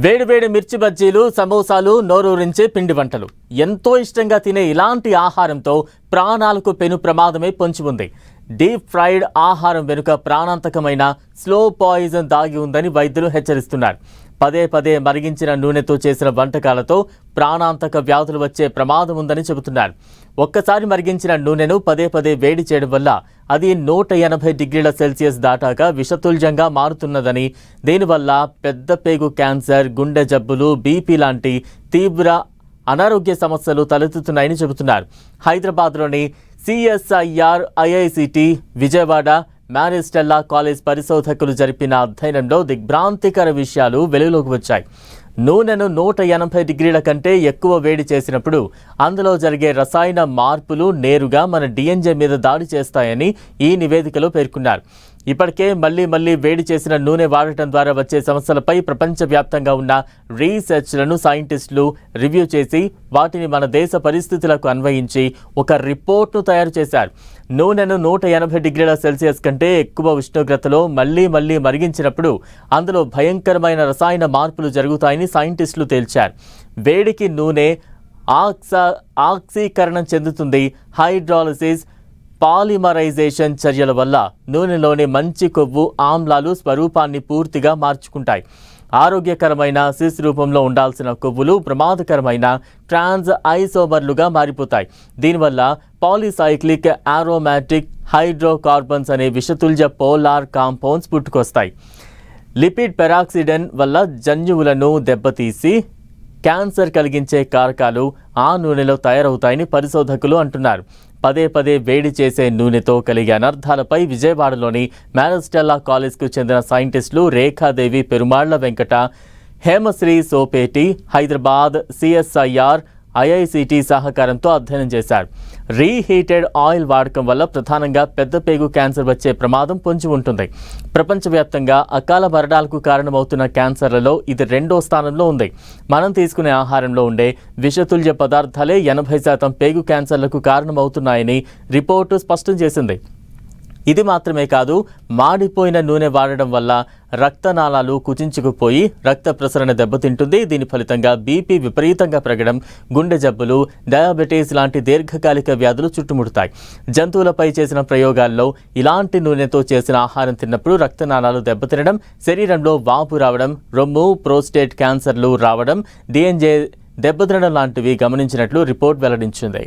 వేడివేడి మిర్చి బజ్జీలు, సమోసాలు, నోరూరించే పిండి వంటలు ఎంతో ఇష్టంగా తినే ఇలాంటి ఆహారంతో ప్రాణాలకు పెను ప్రమాదమే పొంచి ఉంది. డీప్ ఫ్రైడ్ ఆహారం వెనుక ప్రాణాంతకమైన స్లో పాయిజన్ దాగి ఉందని వైద్యులు హెచ్చరిస్తున్నారు. పదే పదే మరిగించిన నూనెతో చేసిన వంటకాలతో ప్రాణాంతక వ్యాధులు వచ్చే ప్రమాదం ఉందని చెబుతున్నారు. ఒక్కసారి మరిగించిన నూనెను పదే పదే వేడి చేయడం వల్ల అది 180 డిగ్రీల సెల్సియస్ దాటాక విషతుల్యంగా మారుతున్నదని, దీనివల్ల పెద్ద పేగు క్యాన్సర్, గుండె జబ్బులు, బీపీ లాంటి తీవ్ర అనారోగ్య సమస్యలు తలెత్తుతున్నాయని చెబుతున్నారు. హైదరాబాద్లోని CSIR, IICT, విజయవాడ, మ్యారిస్టెల్లా కాలేజ్ పరిశోధకులు జరిపిన అధ్యయనంలో దిగ్భ్రాంతికర విషయాలు వెలుగులోకి వచ్చాయి. నూనెను 180 డిగ్రీల కంటే ఎక్కువ వేడి చేసినప్పుడు అందులో జరిగే రసాయన మార్పులు నేరుగా మన DNA మీద దాడి చేస్తాయని ఈ నివేదికలో పేర్కొన్నారు. ఇప్పటికే మళ్లీ వేడి చేసిన నూనె వాడటం ద్వారా వచ్చే సమస్యలపై ప్రపంచవ్యాప్తంగా ఉన్న రీసెర్చ్లను సైంటిస్టులు రివ్యూ చేసి వాటిని మన దేశ పరిస్థితులకు అన్వయించి ఒక రిపోర్ట్ను తయారు చేశారు. నూనెను 180 డిగ్రీల సెల్సియస్ కంటే ఎక్కువ ఉష్ణోగ్రతలో మళ్లీ మరిగించినప్పుడు అందులో భయంకరమైన రసాయన మార్పులు జరుగుతాయని సైంటిస్టులు తేల్చారు. వేడికి నూనె ఆక్సీకరణం చెందుతుంది. హైడ్రాలసిస్, పాలిమరైజేషన్ చర్యల వల్ల నూనెలోని మంచి కొవ్వు ఆమ్లాలు స్వరూపాన్ని పూర్తిగా మార్చుకుంటాయి. ఆరోగ్యకరమైన సిస్ రూపంలో ఉండాల్సిన కొవ్వులు ప్రమాదకరమైన ట్రాన్స్ ఐసోమర్లుగా మారిపోతాయి. దీనివల్ల పాలిసైక్లిక్ ఆరోమాటిక్ హైడ్రోకార్బన్స్ అనే విషతుల్య పోలార్ కాంపౌండ్స్ పుట్టుకొస్తాయి. లిపిడ్ పెరాక్సిడెన్ వల్ల జన్యువులను దెబ్బతీసి క్యాన్సర్ కలిగించే కారకాలు ఆ నూనెలో తయారవుతాయని పరిశోధకులు అంటున్నారు. పదే వేడి చేసే నూనెతో కలిగే అనర్థాలపై విజయవాడలోని మ్యారిస్టెల్లా కాలేజ్కు చెందిన సైంటిస్టులు రేఖాదేవి పెరుమాళ్ల వెంకట, హేమశ్రీ సోపేటి, హైదరాబాద్ CSIR, IICT సహకారంతో అధ్యయనం చేశారు. రీహీటెడ్ ఆయిల్ వాడకం వల్ల ప్రధానంగా పెద్ద పేగు క్యాన్సర్ వచ్చే ప్రమాదం పొంచి ఉంటుంది. ప్రపంచవ్యాప్తంగా అకాల మరణాలకు కారణమవుతున్న క్యాన్సర్లలో ఇది 2వ స్థానంలో ఉంది. మనం తీసుకునే ఆహారంలో ఉండే విషతుల్య పదార్థాలే 80% పేగు క్యాన్సర్లకు కారణమవుతున్నాయని రిపోర్టు స్పష్టం చేసింది. ఇది మాత్రమే కాదు, మాడిపోయిన నూనె వాడడం వల్ల రక్తనాళాలు కుచించుకుపోయి రక్త ప్రసరణ దెబ్బతింటుంది. దీని ఫలితంగా బీపీ విపరీతంగా పెరగడం, గుండె జబ్బులు, డయాబెటీస్ లాంటి దీర్ఘకాలిక వ్యాధులు చుట్టుముడతాయి. జంతువులపై చేసిన ప్రయోగాల్లో ఇలాంటి నూనెతో చేసిన ఆహారం తిన్నప్పుడు రక్తనాళాలు దెబ్బతినడం, శరీరంలో వాపు రావడం, రొమ్ము, ప్రోస్టేట్ క్యాన్సర్లు రావడం, DNA దెబ్బతినడం లాంటివి గమనించినట్లు రిపోర్ట్ వెల్లడించింది.